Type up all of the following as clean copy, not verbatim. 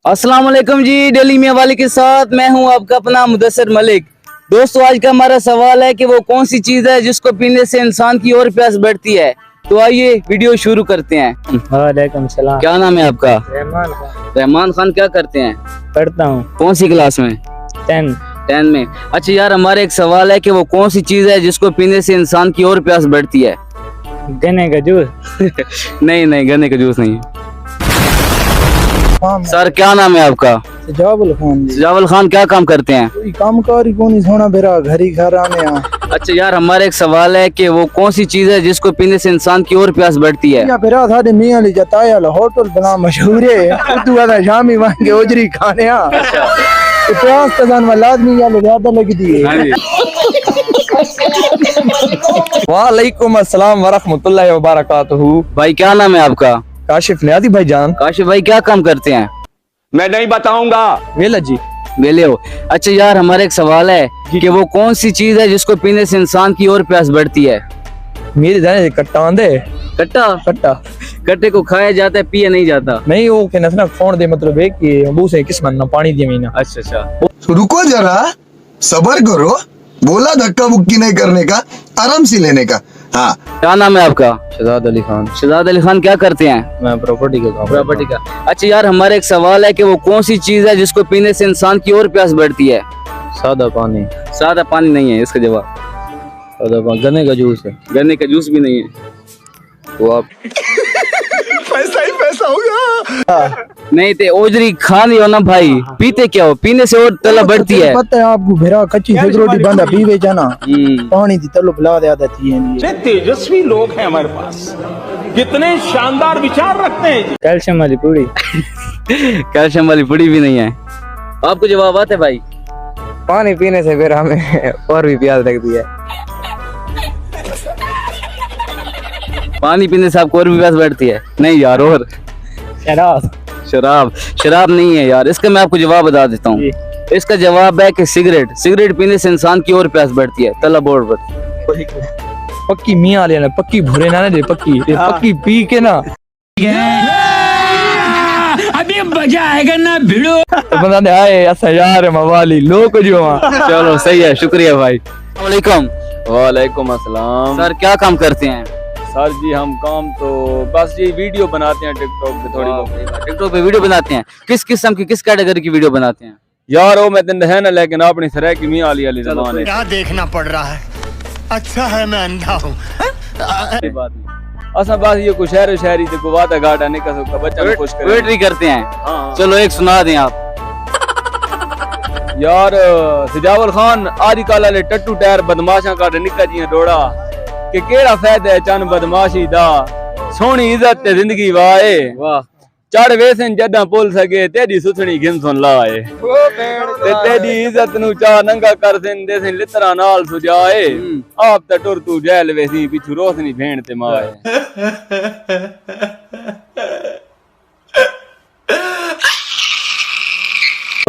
अस्सलाम वालेकुम जी। डेली मियां वाली के साथ मैं हूं आपका अपना मुदस्सिर मलिक। दोस्तों, आज का हमारा सवाल है कि वो कौन सी चीज है जिसको पीने से इंसान की और प्यास बढ़ती है। तो आइए वीडियो शुरू करते हैं। वालेकुम सलाम। क्या नाम है आपका? रहमान खान। रहमान खान। क्या करते हैं? पढ़ता हूँ कौन सी क्लास में? 10। में। अच्छा यार, हमारे एक सवाल है कि वो कौन सी चीज है जिसको पीने से इंसान की और प्यास बढ़ती है। गन्ने का जूस। नहीं, गन्ने का जूस नहीं। सर, क्या नाम है आपका? सजावल खान। सजावल खान। क्या काम करते हैं? कोई कामकार ही कोनी सोना बेरा घर ही घर आने आ। अच्छा यार, हमारा एक सवाल है कि वो कौन सी चीज है जिसको पीने से इंसान की और प्यास बढ़ती है। या बेरा साडे मियां ली जताया होटल बना मशहूर है। तू वाला शामी मांगे ओजरी खाने आ। तो प्यास तजान वाला आदमी या ज्यादा लगदी है। हाँ जी। वालेकुम अस्सलाम वरहमतुल्लाहि वबरकातुहू। भाई, क्या नाम है आपका? काशिफ नियाजी भाईजान। काशिफ भाई, क्या काम करते हैं? मैं नहीं बताऊंगा। वेला जी। वेले हो। अच्छा यार, हमारा एक सवाल है कि वो कौन सी चीज है जिसको पीने से इंसान की और प्यास बढ़ती है। मेरे जाने से कट्टा आंदे। कट्टा? कट्टा कट्टे को खाया जाता है, पिया नहीं जाता। नहीं, वो के नसना फोन दे मतलब है कि मुंह से किस मन पानी दिए मीना। अच्छा। रुको जरा, सबर करो। बोला धक्का मुक्की नहीं करने का, आराम से लेने का। हाँ। क्या नाम है आपका? शहजाद अली खान। शहजाद अली खान। क्या करते हैं? मैं प्रॉपर्टी का काम। प्रॉपर्टी का। अच्छा यार, हमारा एक सवाल है कि वो कौन सी चीज है जिसको पीने से इंसान की और प्यास बढ़ती है। सादा पानी। सादा पानी नहीं है इसका जवाब। सादा पानी गन्ने का जूस है। गन्ने का जूस भी नहीं है। वो आप पैसा ही पैसा होगा। नहीं थे ओजरी खानी हो ना भाई। पीते क्या हो? पीने से और तलब बढ़ती है। पता है आपको भेरा कच्ची सिगरेट बंदा पीवे जाना पानी दी तलब ला दे आदत ही है। कितने तेजस्वी लोग हैं हमारे पास, कितने शानदार विचार रखते हैं। कैल्शियम वाली पूरी। कैल्शियम वाली पुड़ी भी नहीं है। आपको जवाब आते भाई? पानी पीने से फिर हमें और भी प्यास लगती है। पानी पीने से आपको और भी प्यास बढ़ती है? नहीं यार। और शराब। शराब नहीं है यार। इसका मैं आपको जवाब बता देता हूँ। इसका जवाब है कि सिगरेट पीने से इंसान की और प्यास बढ़ती है, तलब और बढ़ती है। पक्की मियां लेना, पक्की भूरे ना दे, पक्की पी के ना अभी मजा आएगा ना भिड़ो। तो बंदा ने आए ऐसा यार मवाली लोग जो वहाँ। चलो सही है, शुक्रिया भाई। वालेकुम। वालेकुम अस्सलाम। सर, क्या काम करते हैं? सर जी, हम काम तो बस ये वीडियो बनाते हैं टिकटॉक पे थोड़ी बहुत। टिकटॉक पे वीडियो बनाते हैं? किस किस्म की, किस कैटेगरी की वीडियो बनाते हैं? यार वो मैं दिन है ना, लेकिन अपनी सराय की मियां वाली जबान है। क्या देखना पड़ रहा है? अच्छा है मैं अंधा हूँ। कोई बात नहीं। असा बस ये कुछ शहर शायरी से को वादा घाटा नहीं कर सकता, बच्चा को खुश करे। वेटरी करते हैं। हाँ। चलो एक सुना दें आप। यार सजावल खान आदि काला ले टट्टू टायर बदमाशा का निका जी डोड़ा कि केड़ा फायदा है चन बदमाशी दा, सोहनी इज्जत ते जिंदगी वाए। वाह। चढ़ वेसन जदा पुल सके तेरी सुथनी घिन सुन लाए, ते तेरी इज्जत नु चा नंगा कर सिन दे सिन लितरा नाल सुजाए। आप त टुर तू जैल वेसी पिछू रोशनी भेण ते माए।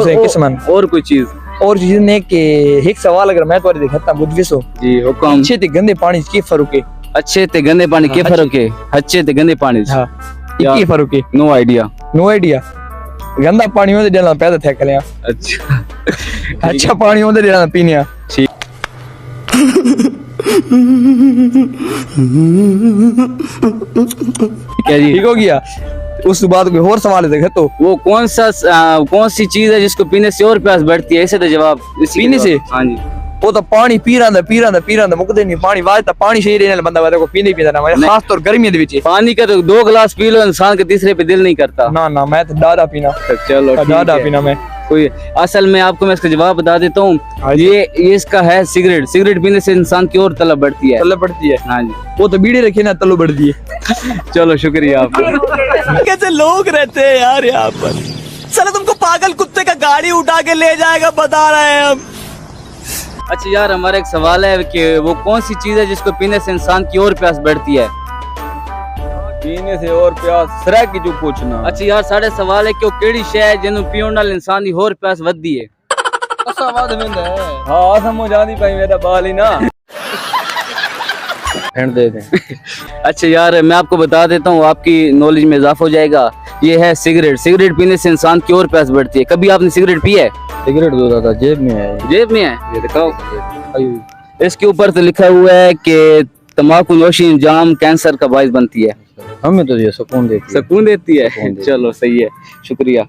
किस मन और कोई चीज? और चीज ने के एक सवाल अगर मैं तुम्हारे देखता बुद्धविसो जी हुक्म। अच्छे ते गंदे पानी की फर्क है? अच्छे ते गंदे पानी के फर्क है? अच्छे ते गंदे पानी। हाँ, की फर्क है? No idea. No idea. गंदा पानी होते डालना पैदा थे कलिया। अच्छा। अच्छा पानी होते डालना पीनिया। ठीक। क्या जी? ठीक हो गया। उस बाद कोई और सवाल है तो वो कौन सी चीज है जिसको पीने से और प्यास बढ़ती है? ऐसे तो जवाब पीने से? हाँ जी। वो तो पानी पी रहा मुकदे नहीं पानी वाज तो पानी सही रहने बंदा वाले को पीने पीता ना खास तौर गर्मी दे विच पानी का तो 2 गिलास पी लो, इंसान के तीसरे पे दिल नहीं करता। ना मैं तो डाडा पीना। चलो डाडा पीना मैं कोई। असल में आपको मैं इसका जवाब बता देता हूँ। ये इसका है सिगरेट पीने से इंसान की और तलब बढ़ती है। तलब बढ़ती है? हाँ जी। वो तो बीड़ी रखे ना तलो बढ़ती है। चलो शुक्रिया आपका। कैसे लोग रहते हैं यार यहाँ पर। चलो तुमको पागल कुत्ते का गाड़ी उठा के ले जाएगा, बता रहे हैं हम। अच्छा यार, हमारा एक सवाल है कि वो कौन सी चीज है जिसको पीने से इंसान की और प्यास बढ़ती है। पीने से और प्यास सराय की जो पूछना। अच्छा यार, साढ़े सवाल है कि वो केड़ी शय है जिन्हों पीने नाल इंसान की और प्यास बढ़ती है। हाँ समझ आनी पाई मेरा बाल ही ना। फेंट दे दें। अच्छा यार, मैं आपको बता देता हूँ, आपकी नॉलेज में इजाफा हो जाएगा। ये है सिगरेट। सिगरेट पीने से इंसान की और प्यास बढ़ती है। कभी आपने सिगरेट पी है? सिगरेट दो दादा जेब में है। जेब में है? ये दिखाओ। इसके ऊपर तो लिखा हुआ है कि तंबाकू नोशी जाम कैंसर का बायस बनती है। हमें तो ये सुकून देती है। सुकून देती है। चलो सही है, शुक्रिया।